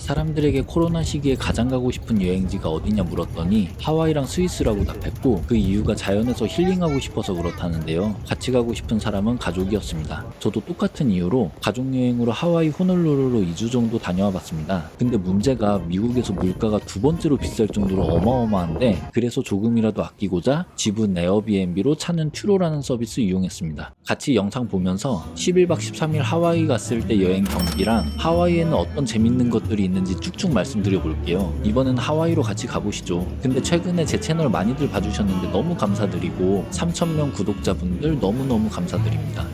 사람들에게 코로나 시기에 가장 가고 싶은 여행지가 어디냐 물었더니 하와이랑 스위스라고 답했고, 그 이유가 자연에서 힐링하고 싶어서 그렇다는데요. 같이 가고 싶은 사람은 가족이었습니다. 저도 똑같은 이유로 가족여행으로 하와이 호놀룰루로 2주 정도 다녀와 봤습니다. 근데 문제가 미국에서 물가가 두 번째로 비쌀 정도로 어마어마한데, 그래서 조금이라도 아끼고자 집은 에어비앤비로 차는 튜로라는 서비스 이용했습니다. 같이 영상 보면서 11박 13일 하와이 갔을 때 여행 경비랑 하와이에는 어떤 재밌는 것들이 있는지 쭉쭉 말씀드려 볼게요. 이번엔 하와이로 같이 가보시죠. 근데 최근에 제 채널 많이들 봐주셨는데 너무 감사드리고 3,000명 구독자분들 너무너무 감사드립니다.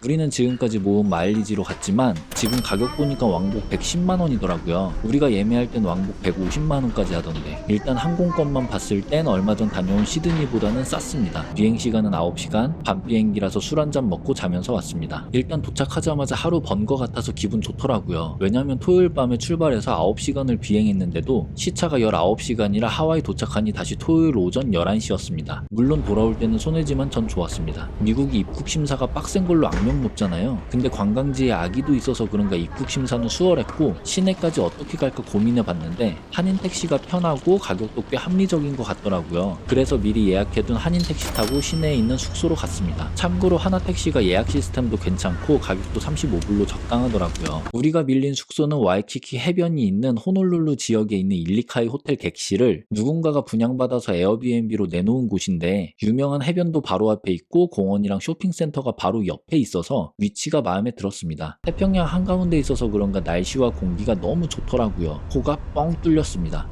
우리는 지금까지 모은 마일리지로 갔지만 지금 가격 보니까 왕복 110만원이더라고요. 우리가 예매할 땐 왕복 150만원까지 하던데, 일단 항공권만 봤을 땐 얼마 전 다녀온 시드니보다는 쌌습니다. 비행시간은 9시간, 밤 비행기라서 술 한잔 먹고 자면서 왔습니다. 일단 도착하자마자 하루 번 거 같아서 기분 좋더라고요. 왜냐면 토요일 밤에 출발해서 9시간을 비행했는데도 시차가 19시간이라 하와이 도착하니 다시 토요일 오전 11시였습니다. 물론 돌아올 때는 손해지만 전 좋았습니다. 미국이 입국 심사가 빡센 걸로 악명 높잖아요. 근데 관광지에 아기도 있어서 그런가 입국 심사는 수월했고, 시내까지 어떻게 갈까 고민해 봤는데 한인 택시가 편하고 가격도 꽤 합리적인 것 같더라고요. 그래서 미리 예약해둔 한인 택시 타고 시내에 있는 숙소로 갔습니다. 참고로 하나 택시가 예약 시스템도 괜찮고 가격도 35불로 적당하더라고요. 우리가 밀린 숙소는 와이키키 해변이 있는 호놀룰루 지역에 있는 일리카이 호텔 객실을 누군가가 분양받아서 에어비앤비로 내놓은 곳인데, 유명한 해변도 바로 앞에 있고 공원이랑 쇼핑센터가 바로 옆에 있어서 위치가 마음에 들었습니다. 태평양 한가운데 있어서 그런가 날씨와 공기가 너무 좋더라고요. 코가 뻥 뚫렸습니다.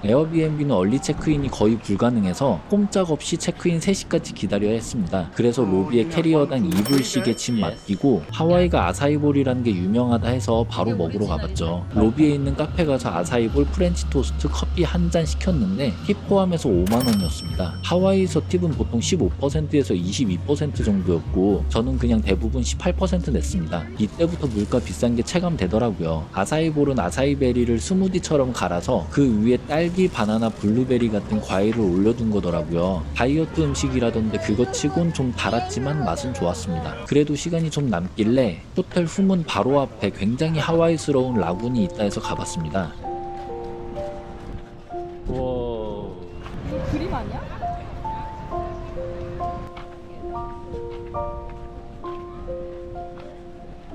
에어비앤비는 얼리 체크인이 거의 불가능해서 꼼짝없이 체크인 3시까지 기다려야 했습니다. 그래서 로비에 캐리어당 2불씩의 집 맡기고, 하와이가 아사이볼이라는 게 유명하다 해서 바로 먹으러 가봤죠. 로비에 있는 카페 가서 아사이볼 프렌치 토스트 커피 한 잔 시켰는데 팁 포함해서 5만원이었습니다. 하와이에서 팁은 보통 15%에서 22% 정도였고 저는 그냥 대부분 18% 냈습니다. 이때부터 물가 비싼 게 체감되더라고요. 아사이볼은 아사이베리를 스무디처럼 갈아서 그 위에 딸기, 바나나, 블루베리 같은 과일을 올려둔 거더라고요. 다이어트 음식이라던데 그거 치곤 좀 달았지만 맛은 좋았습니다. 그래도 시간이 좀 남길래 호텔 후문 바로 앞에 굉장히 하와이스러운 라군이 있다 해서 가봤습니다. 와. 이거 그림 아니야?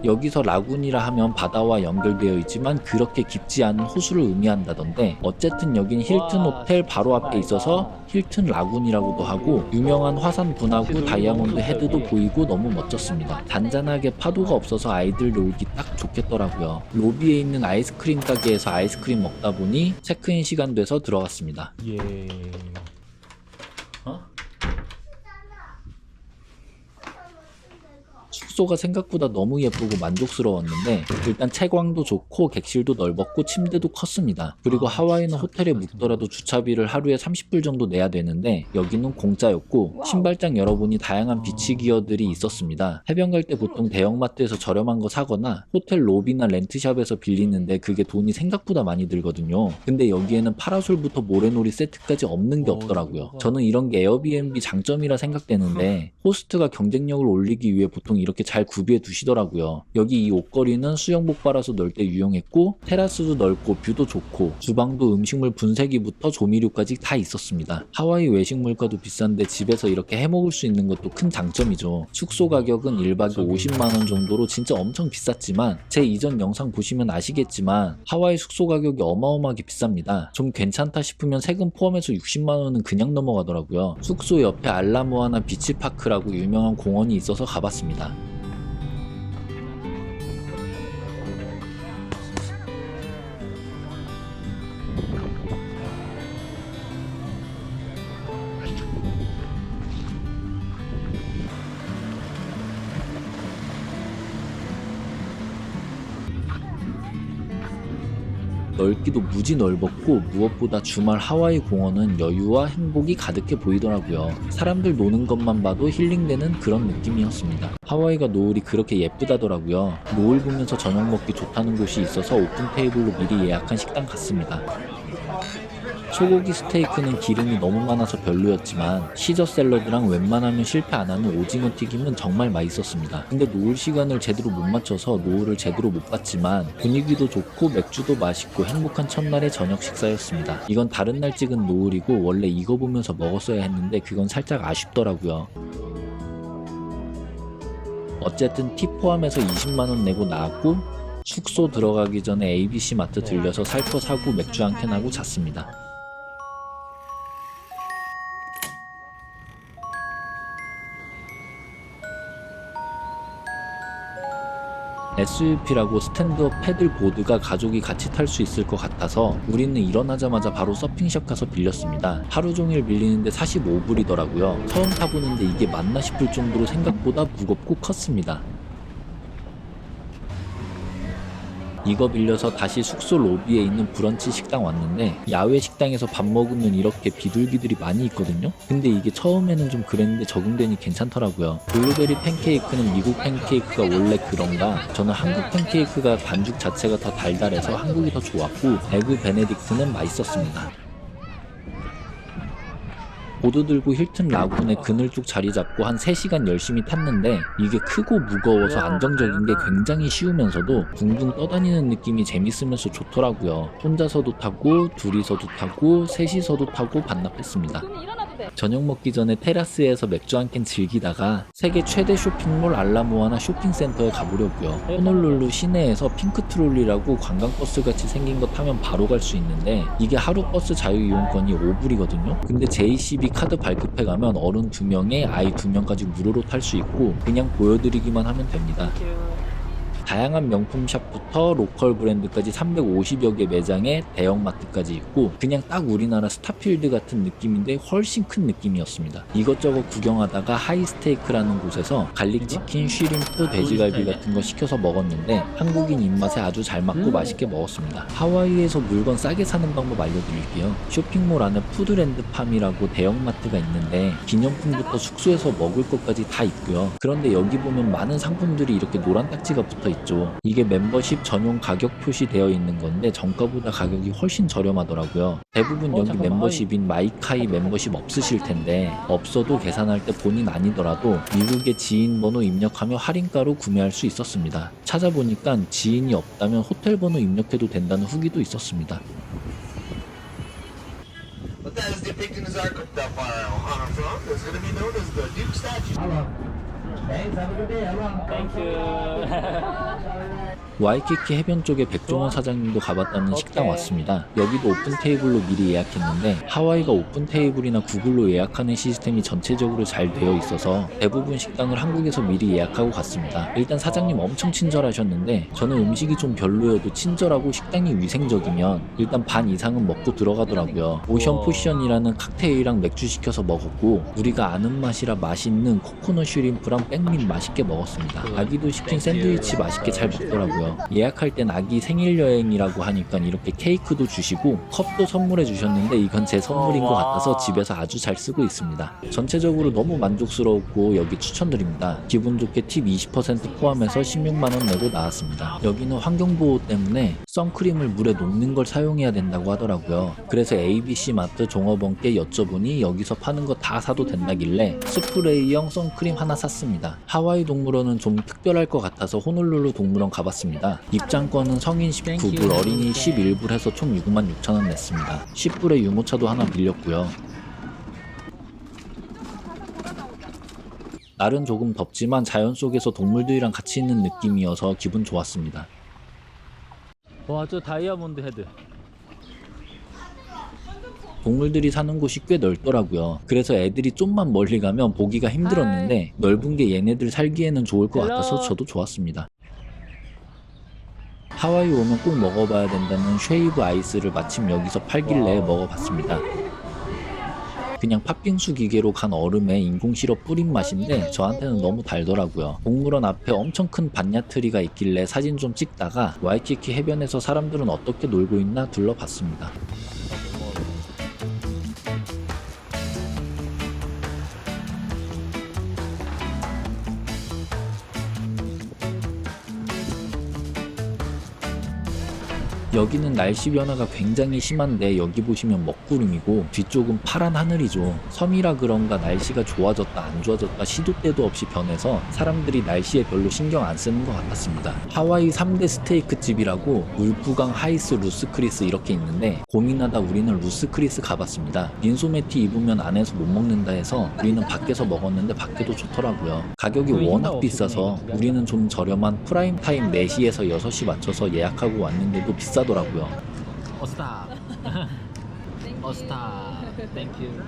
여기서 라군이라 하면 바다와 연결되어 있지만 그렇게 깊지 않은 호수를 의미한다던데, 어쨌든 여긴 힐튼 호텔 바로 앞에 있어서 힐튼 라군이라고도 하고, 유명한 화산 분화구 다이아몬드 헤드도 보이고 너무 멋졌습니다. 잔잔하게 파도가 없어서 아이들 놀기 딱 좋겠더라고요. 로비에 있는 아이스크림 가게에서 아이스크림 먹다 보니 체크인 시간 돼서 들어갔습니다. 예. 숙소가 생각보다 너무 예쁘고 만족스러웠는데, 일단 채광도 좋고 객실도 넓었고 침대도 컸습니다. 그리고 하와이는 호텔에 묵더라도 주차비를 하루에 30불 정도 내야 되는데 여기는 공짜였고, 신발장 열어보니 다양한 비치 기어들이 있었습니다. 해변 갈 때 보통 대형마트에서 저렴한 거 사거나 호텔 로비나 렌트샵에서 빌리는데 그게 돈이 생각보다 많이 들거든요. 근데 여기에는 파라솔부터 모래놀이 세트까지 없는 게 없더라고요. 저는 이런 게 에어비앤비 장점이라 생각되는데, 호스트가 경쟁력을 올리기 위해 보통 이렇게 잘 구비해 두시더라고요. 여기 이 옷걸이는 수영복 빨아서 넣을 때 유용했고, 테라스도 넓고 뷰도 좋고, 주방도 음식물 분쇄기부터 조미료까지 다 있었습니다. 하와이 외식 물가도 비싼데 집에서 이렇게 해먹을 수 있는 것도 큰 장점이죠. 숙소 가격은 1박에 50만원 정도로 진짜 엄청 비쌌지만, 제 이전 영상 보시면 아시겠지만 하와이 숙소 가격이 어마어마하게 비쌉니다. 좀 괜찮다 싶으면 세금 포함해서 60만원은 그냥 넘어가더라고요. 숙소 옆에 알라모아나 비치파크라고 유명한 공원이 있어서 가봤습니다. 넓기도 무지 넓었고, 무엇보다 주말 하와이 공원은 여유와 행복이 가득해 보이더라고요. 사람들 노는 것만 봐도 힐링되는 그런 느낌이었습니다. 하와이가 노을이 그렇게 예쁘다더라고요. 노을 보면서 저녁 먹기 좋다는 곳이 있어서 오픈 테이블로 미리 예약한 식당 갔습니다. 소고기 스테이크는 기름이 너무 많아서 별로였지만 시저 샐러드랑 웬만하면 실패 안 하는 오징어 튀김은 정말 맛있었습니다. 근데 노을 시간을 제대로 못 맞춰서 노을을 제대로 못 봤지만 분위기도 좋고 맥주도 맛있고 행복한 첫날의 저녁 식사였습니다. 이건 다른 날 찍은 노을이고 원래 이거 보면서 먹었어야 했는데 그건 살짝 아쉽더라고요. 어쨌든 팁 포함해서 20만원 내고 나왔고 숙소 들어가기 전에 ABC 마트 들려서 살 거 사고 맥주 한 캔 하고 잤습니다. SUP라고 스탠드업 패들 보드가 가족이 같이 탈 수 있을 것 같아서 우리는 일어나자마자 바로 서핑샵 가서 빌렸습니다. 하루 종일 빌리는데 45불이더라고요. 처음 타보는데 이게 맞나 싶을 정도로 생각보다 무겁고 컸습니다. 이거 빌려서 다시 숙소 로비에 있는 브런치 식당 왔는데 야외 식당에서 밥 먹으면 이렇게 비둘기들이 많이 있거든요. 근데 이게 처음에는 좀 그랬는데 적응되니 괜찮더라고요. 블루베리 팬케이크는 미국 팬케이크가 원래 그런가 저는 한국 팬케이크가 반죽 자체가 더 달달해서 한국이 더 좋았고 에그 베네딕트는 맛있었습니다. 보드 들고 힐튼 라군에 그늘 쪽 자리 잡고 한 3시간 열심히 탔는데 이게 크고 무거워서 안정적인 게 굉장히 쉬우면서도 붕붕 떠다니는 느낌이 재밌으면서 좋더라고요. 혼자서도 타고 둘이서도 타고 셋이서도 타고 반납했습니다. 저녁 먹기 전에 테라스에서 맥주 한 캔 즐기다가 세계 최대 쇼핑몰 알라모아나 쇼핑센터에 가보려고요. 호놀룰루 시내에서 핑크 트롤리라고 관광버스 같이 생긴 거 타면 바로 갈 수 있는데 이게 하루 버스 자유이용권이 5불이거든요. 근데 JCB 카드 발급해 가면 어른 2명에 아이 2명까지 무료로 탈 수 있고 그냥 보여드리기만 하면 됩니다. 다양한 명품 샵부터 로컬 브랜드까지 350여 개 매장에 대형마트까지 있고 그냥 딱 우리나라 스타필드 같은 느낌인데 훨씬 큰 느낌이었습니다. 이것저것 구경하다가 하이스테이크라는 곳에서 갈릭치킨, 쉬림프, 돼지갈비 같은 거 시켜서 먹었는데 한국인 입맛에 아주 잘 맞고 맛있게 먹었습니다. 하와이에서 물건 싸게 사는 방법 알려드릴게요. 쇼핑몰 안에 푸드랜드 팜이라고 대형마트가 있는데 기념품부터 숙소에서 먹을 것까지 다 있고요. 그런데 여기 보면 많은 상품들이 이렇게 노란 딱지가 붙어 있죠. 이게 멤버십 전용 가격 표시되어 있는 건데 정가보다 가격이 훨씬 저렴하더라고요. 대부분 여기 멤버십인 마이카이 멤버십 없으실 텐데 없어도 계산할 때 본인 아니더라도 미국의 지인 번호 입력하며 할인가로 구매할 수 있었습니다. 찾아보니까 지인이 없다면 호텔 번호 입력해도 된다는 후기도 있었습니다. 와이키키 해변 쪽에 백종원 사장님도 가봤다는 식당 왔습니다. 여기도 오픈 테이블로 미리 예약했는데 하와이가 오픈 테이블이나 구글로 예약하는 시스템이 전체적으로 잘 되어 있어서 대부분 식당을 한국에서 미리 예약하고 갔습니다. 일단 사장님 엄청 친절하셨는데 저는 음식이 좀 별로여도 친절하고 식당이 위생적이면 일단 반 이상은 먹고 들어가더라고요. 오션 포션이라는 칵테일이랑 맥주 시켜서 먹었고 우리가 아는 맛이라 맛있는 코코넛 슈림프랑 백민 맛있게 먹었습니다. 아기도 시킨 샌드위치 맛있게 잘 먹더라고요. 예약할 땐 아기 생일 여행이라고 하니까 이렇게 케이크도 주시고 컵도 선물해 주셨는데 이건 제 선물인 것 같아서 집에서 아주 잘 쓰고 있습니다. 전체적으로 너무 만족스러웠고 여기 추천드립니다. 기분 좋게 팁 20% 포함해서 16만원 내고 나왔습니다. 여기는 환경보호 때문에 선크림을 물에 녹는 걸 사용해야 된다고 하더라고요. 그래서 ABC 마트 종업원께 여쭤보니 여기서 파는 거 다 사도 된다길래 스프레이형 선크림 하나 샀습니다. 하와이 동물원은 좀 특별할 것 같아서 호놀룰루 동물원 가봤습니다. 입장권은 성인 19불, 어린이 11불 해서 총 66,000원 냈습니다. 10불에 유모차도 하나 빌렸고요. 날은 조금 덥지만 자연 속에서 동물들이랑 같이 있는 느낌이어서 기분 좋았습니다. 와, 저 다이아몬드 헤드. 동물들이 사는 곳이 꽤 넓더라고요. 그래서 애들이 좀만 멀리 가면 보기가 힘들었는데 넓은 게 얘네들 살기에는 좋을 것 같아서 저도 좋았습니다. 하와이 오면 꼭 먹어봐야 된다는 쉐이브 아이스를 마침 여기서 팔길래 먹어봤습니다. 그냥 팥빙수 기계로 간 얼음에 인공 시럽 뿌린 맛인데 저한테는 너무 달더라고요. 동물원 앞에 엄청 큰 반야트리가 있길래 사진 좀 찍다가 와이키키 해변에서 사람들은 어떻게 놀고 있나 둘러봤습니다. 여기는 날씨 변화가 굉장히 심한데 여기 보시면 먹구름이고 뒤쪽은 파란 하늘이죠. 섬이라 그런가 날씨가 좋아졌다 안 좋아졌다 시도 때도 없이 변해서 사람들이 날씨에 별로 신경 안 쓰는 것 같았습니다. 하와이 3대 스테이크 집이라고 울프강, 하이스, 루스크리스 이렇게 있는데 고민하다 우리는 루스크리스 가봤습니다. 민소매티 입으면 안에서 못 먹는다 해서 우리는 밖에서 먹었는데 밖에도 좋더라고요. 가격이 워낙 비싸서 우리는 좀 저렴한 프라임타임 4시에서 6시 맞춰서 예약하고 왔는데도 비싸더라고요. 어스타. 어스타. 땡큐.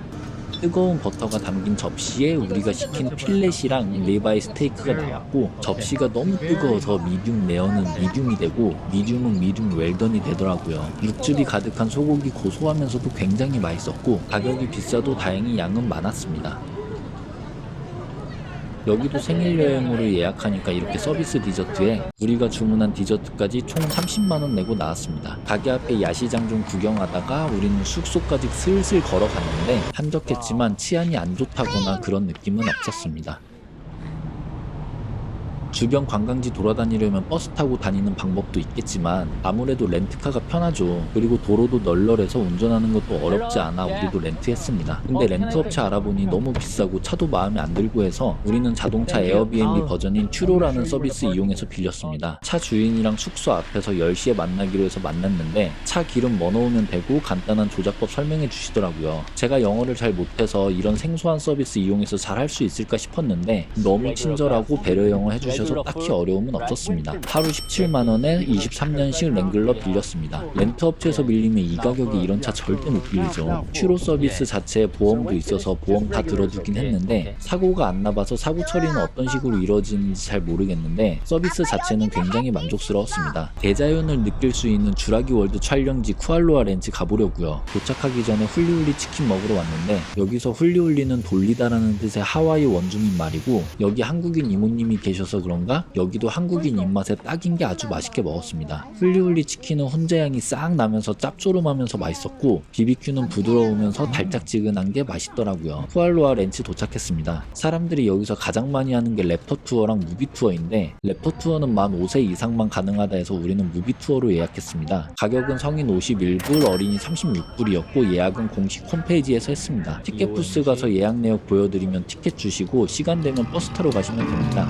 뜨거운 버터가 담긴 접시에 우리가 시킨 필렛이랑 리바이 스테이크가 나왔고 접시가 너무 뜨거워서 미디움 레어는 미디움이 되고 미디움은 미디움 웰던이 되더라고요. 육즙이 가득한 소고기 고소하면서도 굉장히 맛있었고 가격이 비싸도 다행히 양은 많았습니다. 여기도 생일 여행으로 예약하니까 이렇게 서비스 디저트에 우리가 주문한 디저트까지 총 30만원 내고 나왔습니다. 가게 앞에 야시장 좀 구경하다가 우리는 숙소까지 슬슬 걸어갔는데 한적했지만 치안이 안 좋다거나 그런 느낌은 없었습니다. 주변 관광지 돌아다니려면 버스 타고 다니는 방법도 있겠지만 아무래도 렌트카가 편하죠. 그리고 도로도 널널해서 운전하는 것도 어렵지 않아 우리도 렌트했습니다. 근데 렌트업체 알아보니 너무 비싸고 차도 마음에 안 들고 해서 우리는 자동차 에어비앤비 버전인 튜로라는 서비스 이용해서 빌렸습니다. 차 주인이랑 숙소 앞에서 10시에 만나기로 해서 만났는데 차 기름 뭐 넣으면 되고 간단한 조작법 설명해 주시더라고요. 제가 영어를 잘 못해서 이런 생소한 서비스 이용해서 잘 할 수 있을까 싶었는데 너무 친절하고 배려 영어 해주셔서 딱히 어려움은 없었습니다. 하루 17만원에 23년식 랭글러 빌렸습니다. 렌트 업체에서 빌리면 이 가격에 이런 차 절대 못 빌리죠. 튜로 서비스 자체에 보험도 있어서 보험 다 들어두긴 했는데 사고가 안 나봐서 사고 처리는 어떤 식으로 이루어지는지 잘 모르겠는데 서비스 자체는 굉장히 만족스러웠습니다. 대자연을 느낄 수 있는 주라기 월드 촬영지 쿠알로아 렌치 가보려고요. 도착하기 전에 훌리훌리 치킨 먹으러 왔는데 여기서 훌리훌리는 돌리다라는 뜻의 하와이 원주민 말이고 여기 한국인 이모님이 계셔서 그런가 여기도 한국인 입맛에 딱인 게 아주 맛있게 먹었습니다. 훌리훌리 치킨은 혼자향이 싹 나면서 짭조름하면서 맛있었고 비비큐는 부드러우면서 달짝지근한 게 맛있더라고요. 쿠알로아 렌치 도착했습니다. 사람들이 여기서 가장 많이 하는 게 래퍼 투어랑 무비 투어인데 래퍼 투어는 만 5세 이상만 가능하다 해서 우리는 무비 투어로 예약했습니다. 가격은 성인 51불, 어린이 36불이었고 예약은 공식 홈페이지에서 했습니다. 티켓 부스 가서 예약 내역 보여드리면 티켓 주시고 시간 되면 버스 타러 가시면 됩니다.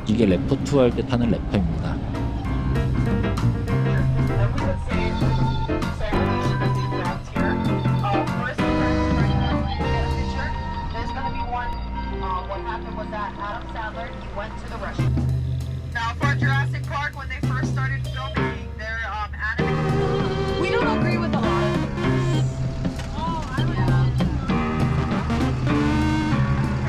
이게 래퍼 투어 할 때 타는 래퍼입니다.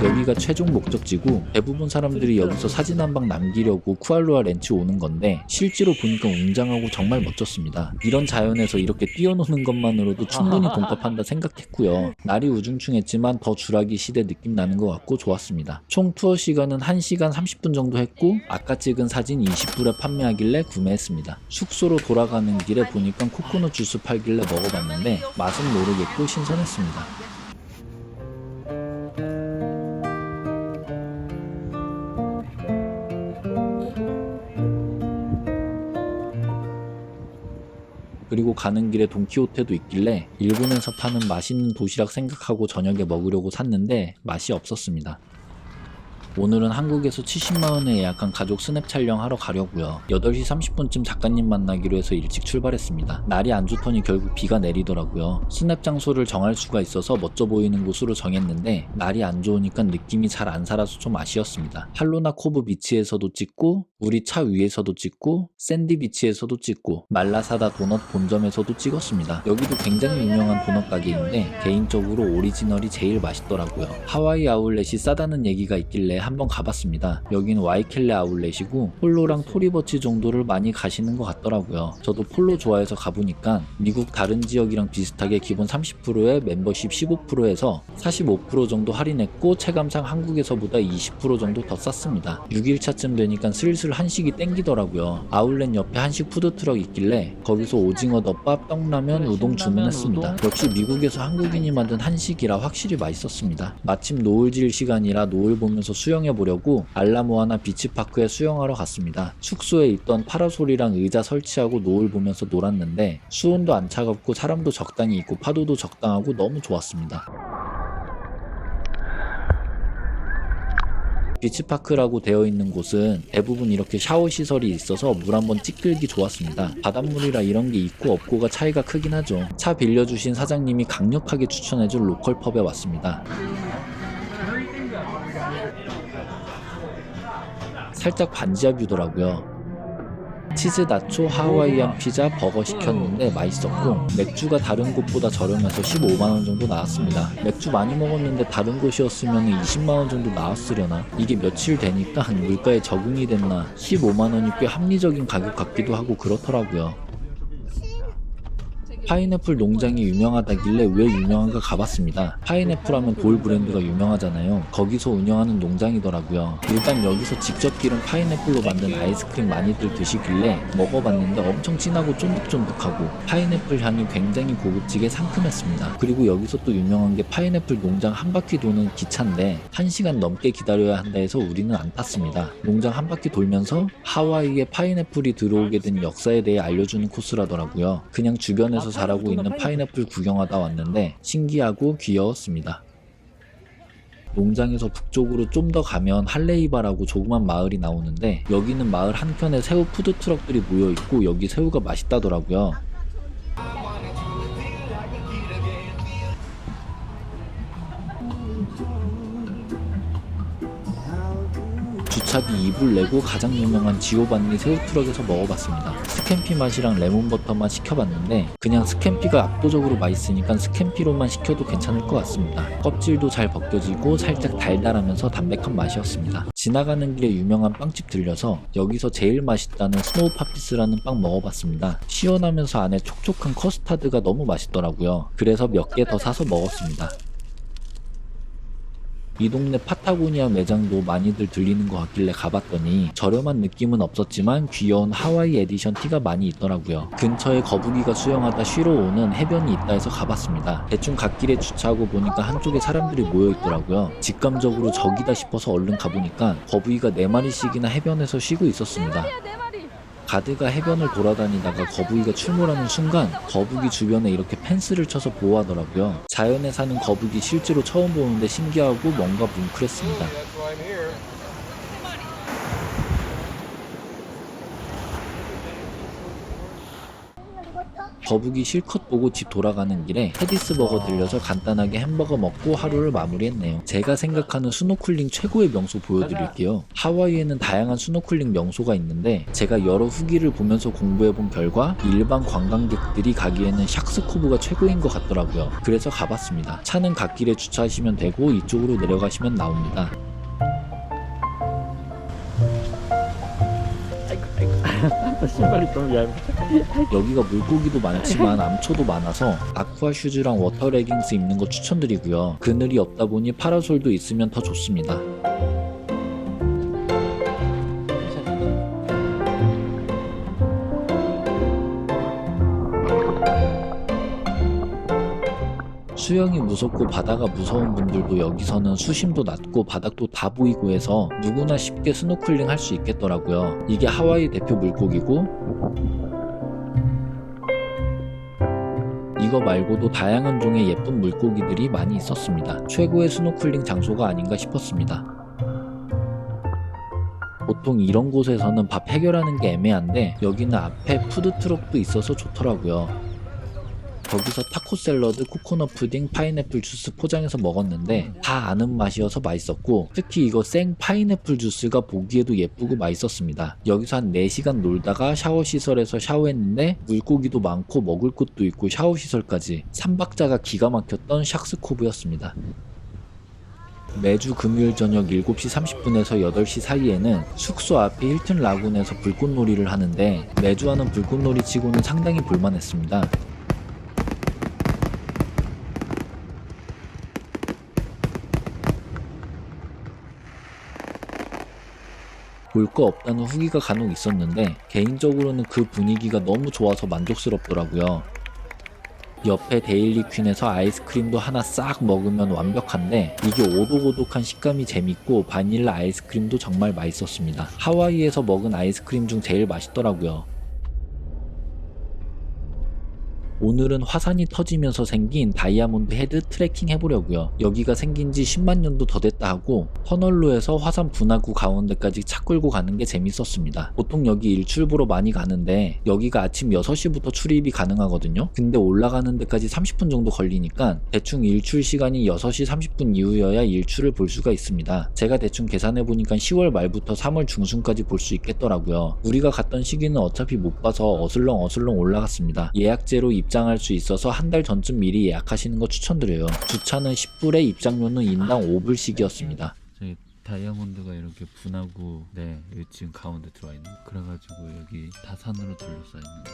여기가 최종 목적지고 대부분 사람들이 여기서 사진 한 방 남기려고 쿠알로아 렌치 오는 건데 실제로 보니까 웅장하고 정말 멋졌습니다. 이런 자연에서 이렇게 뛰어노는 것만으로도 충분히 돈값한다 생각했고요. 날이 우중충했지만 더 주라기 시대 느낌 나는 것 같고 좋았습니다. 총 투어 시간은 1시간 30분 정도 했고 아까 찍은 사진 20불에 판매하길래 구매했습니다. 숙소로 돌아가는 길에 보니까 코코넛 주스 팔길래 먹어봤는데 맛은 모르겠고 신선했습니다. 그리고 가는 길에 돈키호테도 있길래 일본에서 파는 맛있는 도시락 생각하고 저녁에 먹으려고 샀는데 맛이 없었습니다. 오늘은 한국에서 70만원에 예약한 가족 스냅 촬영하러 가려고요. 8시 30분쯤 작가님 만나기로 해서 일찍 출발했습니다. 날이 안 좋더니 결국 비가 내리더라고요. 스냅 장소를 정할 수가 있어서 멋져 보이는 곳으로 정했는데 날이 안 좋으니까 느낌이 잘 안 살아서 좀 아쉬웠습니다. 할로나 코브 비치에서도 찍고 우리 차 위에서도 찍고 샌디 비치에서도 찍고 말라사다 도넛 본점에서도 찍었습니다. 여기도 굉장히 유명한 도넛 가게인데 개인적으로 오리지널이 제일 맛있더라고요. 하와이 아울렛이 싸다는 얘기가 있길래 한번 가봤습니다. 여기는 와이켈레 아울렛이고 폴로랑 토리버치 정도를 많이 가시는 것 같더라고요. 저도 폴로 좋아해서 가보니까 미국 다른 지역이랑 비슷하게 기본 30%에 멤버십 15%에서 45% 정도 할인했고 체감상 한국에서보다 20% 정도 더 쌌습니다. 6일차쯤 되니까 슬슬 한식이 땡기더라고요. 아울렛 옆에 한식 푸드트럭 있길래 거기서 오징어 덮밥, 떡라면, 우동 주문했습니다. 역시 미국에서 한국인이 만든 한식이라 확실히 맛있었습니다. 마침 노을 질 시간이라 노을 보면서 수영해보려고 알라모아나 비치파크에 수영하러 갔습니다. 숙소에 있던 파라솔이랑 의자 설치하고 노을 보면서 놀았는데 수온도 안 차갑고 사람도 적당히 있고 파도도 적당하고 너무 좋았습니다. 비치파크라고 되어 있는 곳은 대부분 이렇게 샤워 시설이 있어서 물 한번 찌끌기 좋았습니다. 바닷물이라 이런 게 있고 없고가 차이가 크긴 하죠. 차 빌려주신 사장님이 강력하게 추천해준 로컬 펍에 왔습니다. 살짝 반지하뷰더라고요. 치즈 나초 하와이안 피자 버거 시켰는데 맛있었고 맥주가 다른 곳보다 저렴해서 15만원 정도 나왔습니다. 맥주 많이 먹었는데 다른 곳이었으면 20만원 정도 나왔으려나? 이게 며칠 되니까 물가에 적응이 됐나 15만원이 꽤 합리적인 가격 같기도 하고 그렇더라고요. 파인애플 농장이 유명하다길래 왜 유명한가 가봤습니다. 파인애플 하면 돌 브랜드가 유명하잖아요. 거기서 운영하는 농장이더라고요. 일단 여기서 직접 기른 파인애플로 만든 아이스크림 많이들 드시길래 먹어봤는데 엄청 진하고 쫀득쫀득하고 파인애플 향이 굉장히 고급지게 상큼했습니다. 그리고 여기서 또 유명한 게 파인애플 농장 한 바퀴 도는 기차인데 1시간 넘게 기다려야 한다 해서 우리는 안 탔습니다. 농장 한 바퀴 돌면서 하와이에 파인애플이 들어오게 된 역사에 대해 알려주는 코스라더라고요. 그냥 주변에서 자라고 있는 파인애플 구경하다 왔는데 신기하고 귀여웠습니다. 농장에서 북쪽으로 좀 더 가면 할레이바라고 조그만 마을이 나오는데 여기는 마을 한켠에 새우 푸드트럭들이 모여있고 여기 새우가 맛있다더라고요. 주차비 2불 내고 가장 유명한 지오반니 새우트럭에서 먹어봤습니다. 스캠피 맛이랑 레몬버터 맛 시켜봤는데 그냥 스캠피가 압도적으로 맛있으니까 스캠피로만 시켜도 괜찮을 것 같습니다. 껍질도 잘 벗겨지고 살짝 달달하면서 담백한 맛이었습니다. 지나가는 길에 유명한 빵집 들려서 여기서 제일 맛있다는 스노우 파피스라는 빵 먹어봤습니다. 시원하면서 안에 촉촉한 커스타드가 너무 맛있더라고요. 그래서 몇 개 더 사서 먹었습니다. 이 동네 파타고니아 매장도 많이들 들리는 것 같길래 가봤더니 저렴한 느낌은 없었지만 귀여운 하와이 에디션 티가 많이 있더라고요. 근처에 거북이가 수영하다 쉬러 오는 해변이 있다 해서 가봤습니다. 대충 갓길에 주차하고 보니까 한쪽에 사람들이 모여있더라고요. 직감적으로 저기다 싶어서 얼른 가보니까 거북이가 4마리씩이나 해변에서 쉬고 있었습니다. 가드가 해변을 돌아다니다가 거북이가 출몰하는 순간 거북이 주변에 이렇게 펜스를 쳐서 보호하더라고요. 자연에 사는 거북이 실제로 처음 보는데 신기하고 뭔가 뭉클했습니다. 거북이 실컷 보고 집 돌아가는 길에 헤디스 버거 들려서 간단하게 햄버거 먹고 하루를 마무리했네요. 제가 생각하는 스노클링 최고의 명소 보여드릴게요. 하와이에는 다양한 스노클링 명소가 있는데 제가 여러 후기를 보면서 공부해본 결과 일반 관광객들이 가기에는 샥스코브가 최고인 것 같더라고요. 그래서 가봤습니다. 차는 갓길에 주차하시면 되고 이쪽으로 내려가시면 나옵니다. 신발이 너무 얇아. 여기가 물고기도 많지만 암초도 많아서 아쿠아 슈즈랑 워터 레깅스 입는 거 추천드리고요. 그늘이 없다 보니 파라솔도 있으면 더 좋습니다. 수영이 무섭고 바다가 무서운 분들도 여기서는 수심도 낮고 바닥도 다 보이고 해서 누구나 쉽게 스노클링 할 수 있겠더라고요. 이게 하와이 대표 물고기고 이거 말고도 다양한 종의 예쁜 물고기들이 많이 있었습니다. 최고의 스노클링 장소가 아닌가 싶었습니다. 보통 이런 곳에서는 밥 해결하는 게 애매한데 여기는 앞에 푸드트럭도 있어서 좋더라고요. 거기서 타코 샐러드, 코코넛 푸딩, 파인애플 주스 포장해서 먹었는데 다 아는 맛이어서 맛있었고, 특히 이거 생 파인애플 주스가 보기에도 예쁘고 맛있었습니다. 여기서 한 4시간 놀다가 샤워 시설에서 샤워했는데 물고기도 많고 먹을 것도 있고 샤워 시설까지 3박자가 기가 막혔던 샥스코브였습니다. 매주 금요일 저녁 7시 30분에서 8시 사이에는 숙소 앞에 힐튼 라군에서 불꽃놀이를 하는데 매주 하는 불꽃놀이 치고는 상당히 볼만했습니다. 볼 거 없다는 후기가 간혹 있었는데 개인적으로는 그 분위기가 너무 좋아서 만족스럽더라고요. 옆에 데일리 퀸에서 아이스크림도 하나 싹 먹으면 완벽한데 이게 오독오독한 식감이 재밌고 바닐라 아이스크림도 정말 맛있었습니다. 하와이에서 먹은 아이스크림 중 제일 맛있더라고요. 오늘은 화산이 터지면서 생긴 다이아몬드 헤드 트레킹 해보려고요. 여기가 생긴 지 10만 년도 더 됐다 하고 터널로 해서 화산 분화구 가운데까지 차 끌고 가는 게 재밌었습니다. 보통 여기 일출보러 많이 가는데 여기가 아침 6시부터 출입이 가능하거든요. 근데 올라가는 데까지 30분 정도 걸리니까 대충 일출 시간이 6시 30분 이후여야 일출을 볼 수가 있습니다. 제가 대충 계산해보니까 10월 말부터 3월 중순까지 볼 수 있겠더라고요. 우리가 갔던 시기는 어차피 못 봐서 어슬렁어슬렁 올라갔습니다. 예약제로 입장할 수 있어서 한 달 전쯤 미리 예약하시는 거 추천드려요. 주차는 10불에 입장료는 인당 5불씩이었습니다. 저희 다이아몬드가 이렇게 분하고 여기 지금 가운데 들어와 있는 그래가지고 여기 다산으로 둘러싸여 있는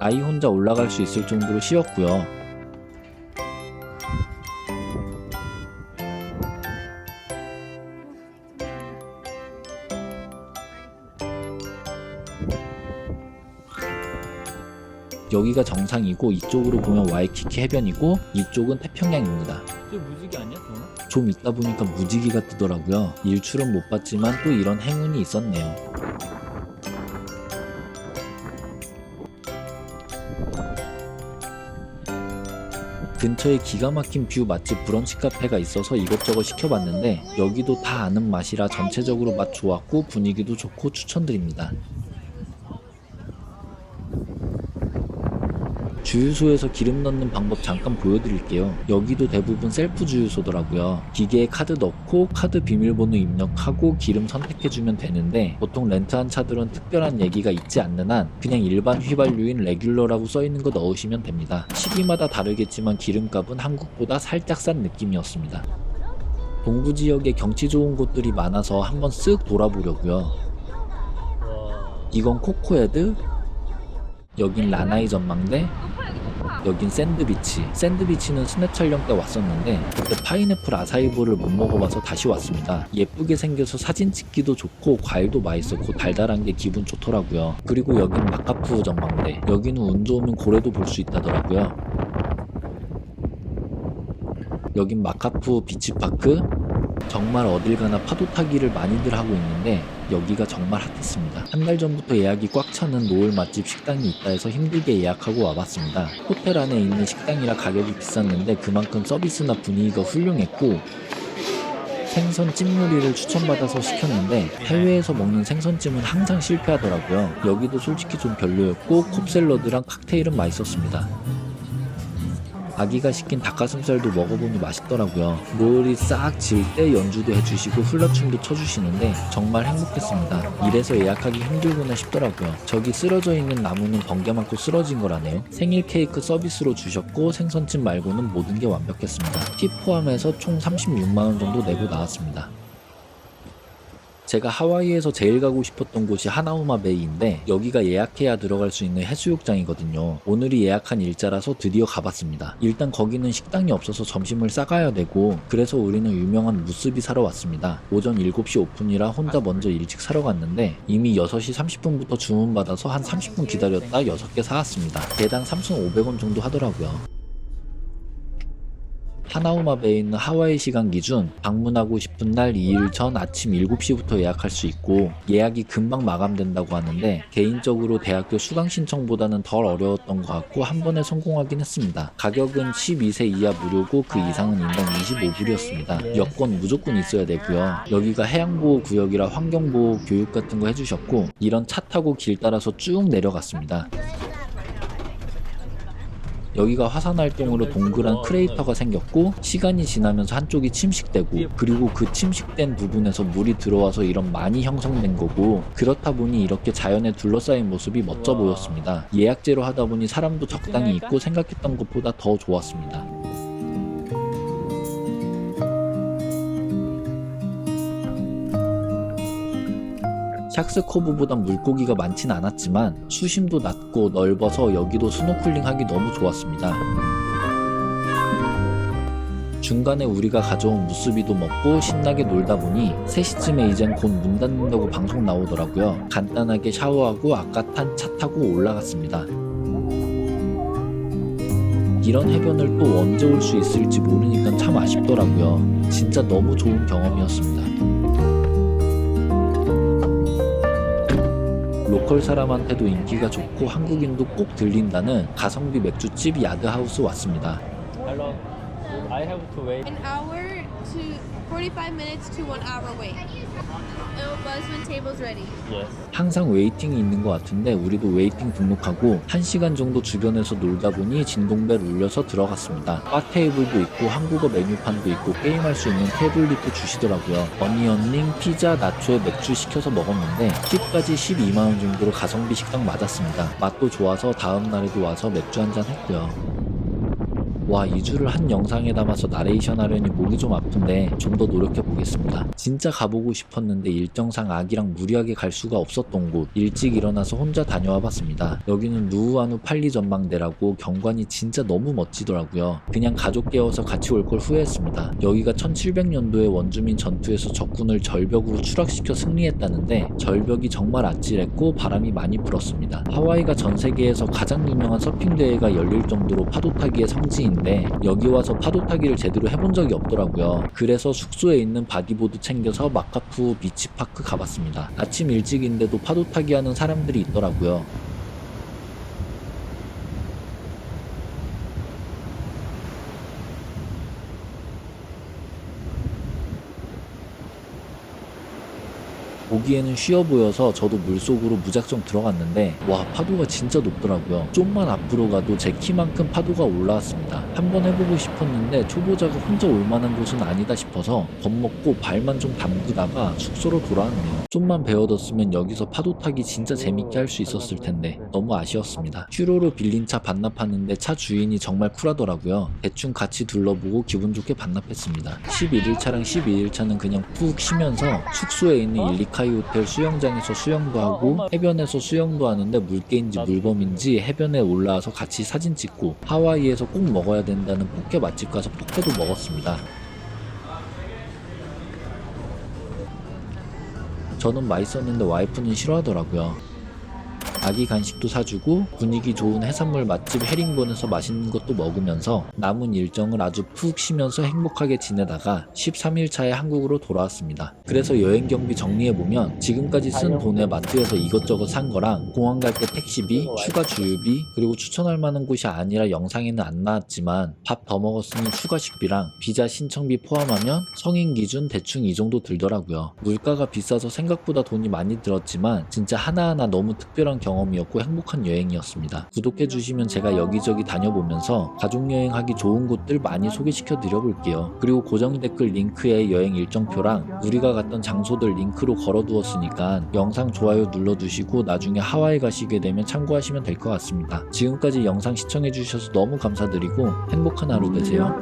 아이 혼자 올라갈 수 있을 정도로 쉬웠고요. 여기가 정상이고 이쪽으로 보면 와이키키 해변이고 이쪽은 태평양입니다. 저 무지개 아니야? 저거? 좀 있다 보니까 무지개가 뜨더라고요. 일출은 못 봤지만 또 이런 행운이 있었네요. 근처에 기가 막힌 뷰 맛집 브런치 카페가 있어서 이것저것 시켜봤는데 여기도 다 아는 맛이라 전체적으로 맛 좋았고 분위기도 좋고 추천드립니다. 주유소에서 기름 넣는 방법 잠깐 보여드릴게요. 여기도 대부분 셀프 주유소더라고요. 기계에 카드 넣고 카드 비밀번호 입력하고 기름 선택해주면 되는데 보통 렌트한 차들은 특별한 얘기가 있지 않는 한 그냥 일반 휘발유인 레귤러라고 써있는 거 넣으시면 됩니다. 시기마다 다르겠지만 기름값은 한국보다 살짝 싼 느낌이었습니다. 동부 지역에 경치 좋은 곳들이 많아서 한번 쓱 돌아보려고요. 이건 코코헤드, 여긴 라나이 전망대, 여긴 샌드비치. 샌드비치는 스냅 촬영 때 왔었는데 그때 파인애플 아사이볼을 못 먹어봐서 다시 왔습니다. 예쁘게 생겨서 사진 찍기도 좋고 과일도 맛있었고 달달한 게 기분 좋더라고요. 그리고 여긴 마카푸 전망대. 여기는 운 좋으면 고래도 볼 수 있다더라고요. 여긴 마카푸 비치파크. 정말 어딜 가나 파도 타기를 많이들 하고 있는데 여기가 정말 핫했습니다. 한 달 전부터 예약이 꽉 차는 노을 맛집 식당이 있다 해서 힘들게 예약하고 와봤습니다. 호텔 안에 있는 식당이라 가격이 비쌌는데 그만큼 서비스나 분위기가 훌륭했고 생선찜 요리를 추천받아서 시켰는데 해외에서 먹는 생선찜은 항상 실패하더라고요. 여기도 솔직히 좀 별로였고 콥샐러드랑 칵테일은 맛있었습니다. 아기가 시킨 닭가슴살도 먹어보니 맛있더라고요. 노을이 싹 질 때 연주도 해주시고 훌라춤도 쳐주시는데 정말 행복했습니다. 이래서 예약하기 힘들구나 싶더라고요. 저기 쓰러져 있는 나무는 번개 맞고 쓰러진 거라네요. 생일 케이크 서비스로 주셨고 생선찜 말고는 모든 게 완벽했습니다. 팁 포함해서 총 36만원 정도 내고 나왔습니다. 제가 하와이에서 제일 가고 싶었던 곳이 하나우마 베이인데 여기가 예약해야 들어갈 수 있는 해수욕장이거든요. 오늘이 예약한 일자라서 드디어 가봤습니다. 일단 거기는 식당이 없어서 점심을 싸가야 되고 그래서 우리는 유명한 무스비 사러 왔습니다. 오전 7시 오픈이라 혼자 먼저 일찍 사러 갔는데 이미 6시 30분부터 주문받아서 한 30분 기다렸다 6개 사왔습니다. 개당 3,500원 정도 하더라고요. 하나우마 베이에 있는 하와이 시간 기준 방문하고 싶은 날 2일 전 아침 7시부터 예약할 수 있고 예약이 금방 마감된다고 하는데 개인적으로 대학교 수강 신청보다는 덜 어려웠던 것 같고 한 번에 성공하긴 했습니다. 가격은 12세 이하 무료고 그 이상은 인당 25불이었습니다. 여권 무조건 있어야 되고요. 여기가 해양보호구역이라 환경보호 교육 같은 거 해주셨고 이런 차 타고 길 따라서 쭉 내려갔습니다. 여기가 화산활동으로 동그란 크레이터가 생겼고 시간이 지나면서 한쪽이 침식되고 그리고 그 침식된 부분에서 물이 들어와서 이런 많이 형성된 거고 그렇다 보니 이렇게 자연에 둘러싸인 모습이 멋져 보였습니다. 예약제로 하다 보니 사람도 적당히 있고 생각했던 것보다 더 좋았습니다. 샥스코브보단 물고기가 많진 않았지만 수심도 낮고 넓어서 여기도 스노클링 하기 너무 좋았습니다. 중간에 우리가 가져온 무스비도 먹고 신나게 놀다 보니 3시쯤에 이젠 곧 문 닫는다고 방송 나오더라고요. 간단하게 샤워하고 아까 탄 차 타고 올라갔습니다. 이런 해변을 또 언제 올 수 있을지 모르니까 참 아쉽더라고요. 진짜 너무 좋은 경험이었습니다. 로컬 사람한테도 인기가 좋고 한국인도 꼭 들린다는 가성비 맥주집 야드하우스 왔습니다. Hello. I have to wait. An hour to 45 minutes to 1 hour wait. It will buzz when table's ready. Yes. 항상 웨이팅이 있는 것 같은데 우리도 웨이팅 등록하고 1시간 정도 주변에서 놀다 보니 진동벨 울려서 들어갔습니다. 바 테이블도 있고 한국어 메뉴판도 있고 게임할 수 있는 태블릿도 주시더라고요. 어니언링, 피자, 나초에 맥주 시켜서 먹었는데 팁까지 12만원 정도로 가성비 식당 맞았습니다. 맛도 좋아서 다음 날에도 와서 맥주 한잔 했고요. 와, 2주를 한 영상에 담아서 나레이션 하려니 목이 좀 아픈데 좀 더 노력해 보겠습니다. 진짜 가보고 싶었는데 일정상 아기랑 무리하게 갈 수가 없었던 곳, 일찍 일어나서 혼자 다녀와 봤습니다. 여기는 누우아누 팔리 전망대라고 경관이 진짜 너무 멋지더라고요. 그냥 가족 깨워서 같이 올 걸 후회했습니다. 여기가 1700년도에 원주민 전투에서 적군을 절벽으로 추락시켜 승리했다는데 절벽이 정말 아찔했고 바람이 많이 불었습니다. 하와이가 전 세계에서 가장 유명한 서핑 대회가 열릴 정도로 파도 타기의 성지인데 여기 와서 파도 타기를 제대로 해본 적이 없더라고요. 그래서 숙소에 있는 바디보드 챙겨서 마카푸 비치파크 가봤습니다. 아침 일찍인데도 파도 타기 하는 사람들이 있더라고요. 보기에는 쉬워 보여서 저도 물속으로 무작정 들어갔는데 와, 파도가 진짜 높더라고요. 좀만 앞으로 가도 제 키만큼 파도가 올라왔습니다. 한번 해보고 싶었는데 초보자가 혼자 올 만한 곳은 아니다 싶어서 겁먹고 발만 좀 담그다가 숙소로 돌아왔네요. 좀만 배워뒀으면 여기서 파도 타기 진짜 재밌게 할 수 있었을 텐데 너무 아쉬웠습니다. 슈로로 빌린 차 반납하는데 차 주인이 정말 쿨하더라고요. 대충 같이 둘러보고 기분 좋게 반납했습니다. 11일차랑 12일차는 그냥 푹 쉬면서 숙소에 있는 일리카이 호텔 수영장에서 수영도 하고 해변에서 수영도 하는데 물개인지 물범인지 해변에 올라와서 같이 사진 찍고 하와이에서 꼭 먹어야 된다는 포케 맛집 가서 포케도 먹었습니다. 저는 맛있었는데 와이프는 싫어하더라고요. 아기 간식도 사주고 분위기 좋은 해산물 맛집 헤링본에서 맛있는 것도 먹으면서 남은 일정을 아주 푹 쉬면서 행복하게 지내다가 13일차에 한국으로 돌아왔습니다. 그래서 여행 경비 정리해보면 지금까지 쓴 돈에 마트에서 이것저것 산 거랑 공항 갈 때 택시비, 추가 주유비, 그리고 추천할 만한 곳이 아니라 영상에는 안 나왔지만 밥 더 먹었으니 추가 식비랑 비자 신청비 포함하면 성인 기준 대충 이 정도 들더라고요. 물가가 비싸서 생각보다 돈이 많이 들었지만 진짜 하나하나 너무 특별한 경험이었고 행복한 여행이었습니다. 구독해주시면 제가 여기저기 다녀보면서 가족여행하기 좋은 곳들 많이 소개시켜 드려볼게요. 그리고 고정 댓글 링크에 여행 일정표랑 우리가 갔던 장소들 링크로 걸어두었으니까 영상 좋아요 눌러두시고 나중에 하와이 가시게 되면 참고하시면 될 것 같습니다. 지금까지 영상 시청해주셔서 너무 감사드리고 행복한 하루 되세요.